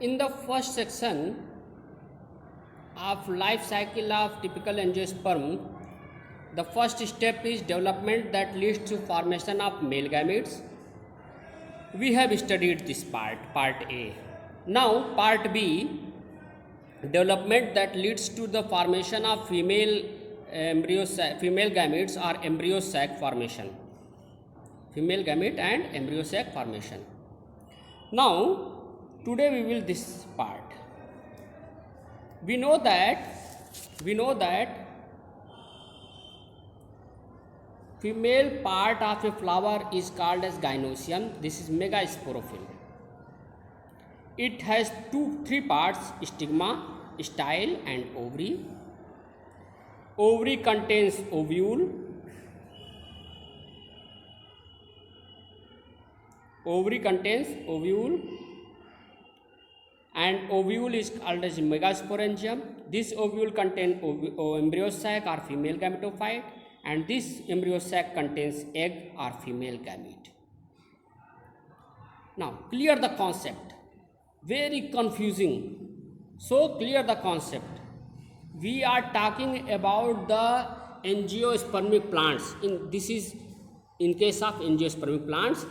In the first section of life cycle of typical angiosperm, the first step is development that leads to formation of male gametes. We have studied this part A. Now part B, development that leads to the formation of female gametes or embryo sac formation. Female gamete and embryo sac formation. Now today we will this part. We know that female part of a flower is called as gynosium. This is megasporophyll. It has three parts: stigma, style, and ovary. Ovary contains ovule. Ovary contains ovule, and ovule is called as megasporangium. This ovule contains embryo sac or female gametophyte, and this embryo sac contains egg or female gamete. Now clear the concept. Very confusing. So clear the concept. We are talking about the angiospermic plants. This is in case of angiospermic plants.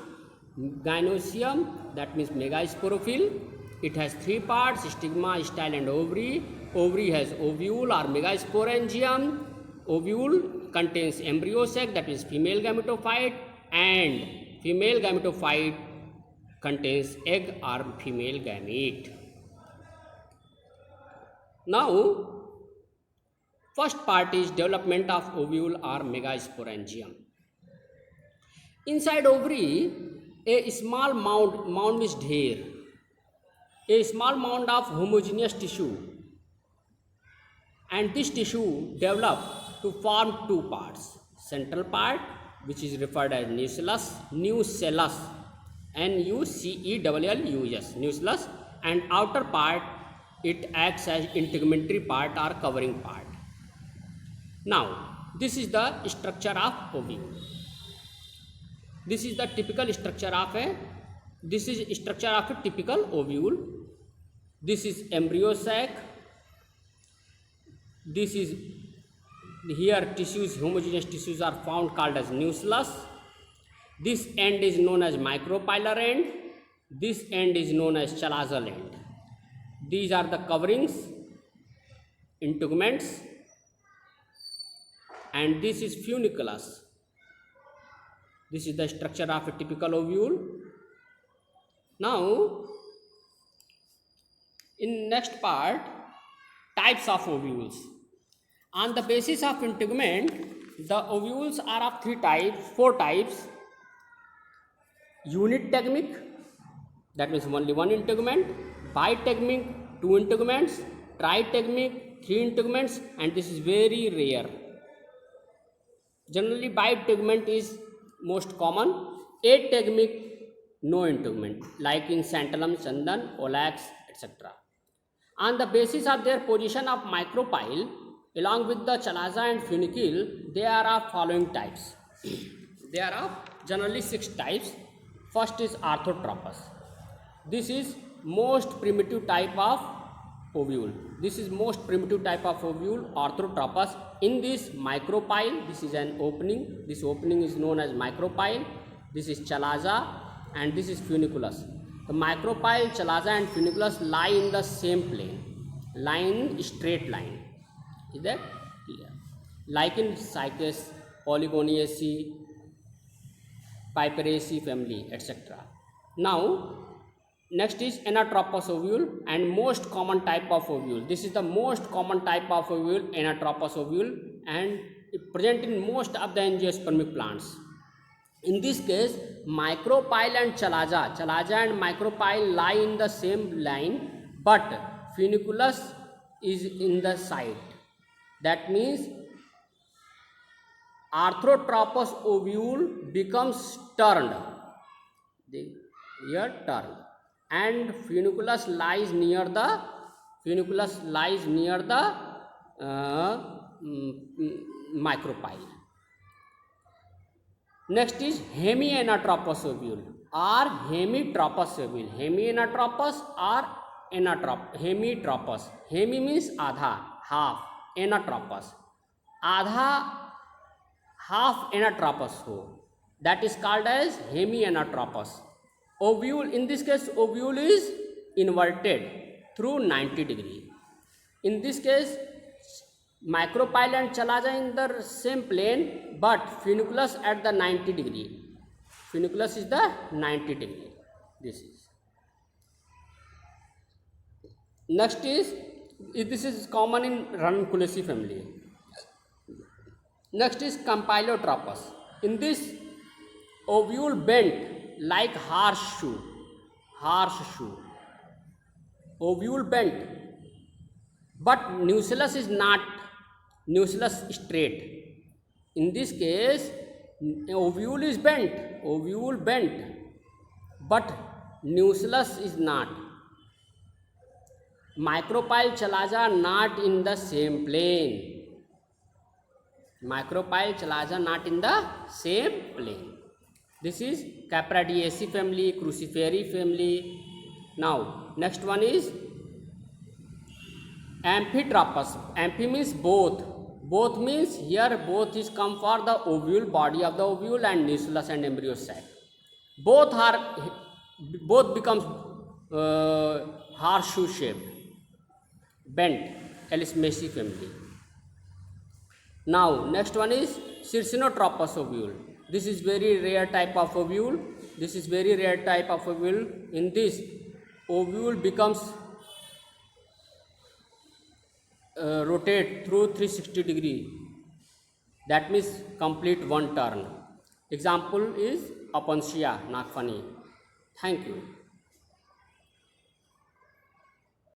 Gynosium, that means megasporophyll. It has three parts: stigma, style, and ovary. Ovary has ovule or megasporangium. Ovule contains embryo sac, that is female gametophyte, and female gametophyte contains egg or female gamete. Now first part is development of ovule or megasporangium. Inside ovary, a small mound is there. A small mound of homogeneous tissue, and this tissue develop to form two parts: central part, which is referred as nucellus, nucellus, nucellus, and outer part, it acts as integumentary part or covering part. Now this is the structure of ovule. This is the typical structure of a typical ovule. This is embryo sac. This is here tissues, homogeneous tissues are found called as nucellus. This end is known as micropylar end. This end is known as chalazal end. These are the coverings, integuments, and this is funiculus. This is the structure of a typical ovule. Now in next part, types of ovules. On the basis of integument, the ovules are of four types: unitegmic, that means only one integument; bitegmic, two integuments; tritegmic, three integuments, and this is very rare. Generally bitegument is most common. Ategmic, no integument, like in Santalum, Chandan, Olax, etc. On the basis of their position of micropyle along with the chalaza and funicule, they are of following types. There are generally 6 types. First is orthotropous. This is most primitive type of ovule. Orthotropous. In this micropyle, this is an opening. This opening is known as micropyle. This is chalaza, and this is funiculus. The micropyle, chalaza, and funiculus lie in the same plane, straight line. Is that clear? Like in Cycas, Polygoneaceae, Piperaceae family, etc. Now next is anatropous ovule and most common type of ovule. This is the most common type of ovule, anatropous ovule, and it present in most of the angiospermic plants. In this case, micropyle and chalaza and micropyle lie in the same line, but funiculus is in the side. That means orthotropous ovule becomes turned. Here turned, and funiculus lies near the micropyle. Next is hemianatropous ovule or hemitropous ovule. Hemianatropous or hemitropous, hemi means आधा, half, anatropous आधा, half anatropous हो, that is called as hemianatropous. Ovule, in this case ovule is inverted through 90 degree. In this case micropyle and chala ja in the same plane, but funiculus at the 90 degree. Funiculus is the 90 degree. This is. Next is, this is common in Ranunculaceae family. Next is Campylotropus. In this, ovule bent like horseshoe. Ovule bent, but nucellus is not, nucellus straight. In this case, ovule is bent, but nucellus is not. Micropyle चला जा not in the same plane. Micropyle चला जा not in the same plane. This is Caprariaceae family, Cruciferae family. Now next one is Amphitropus. Amphi means both. Both means here both is come for the ovule, body of the ovule, and nucellus and embryo sac. Both becomes horseshoe shaped, bent, Elismaceae family. Now next one is Circinotropus ovule. This is very rare type of ovule. In this, ovule becomes rotate through 360 degree. That means complete one turn. Example is Opuntia nagfani. Thank you.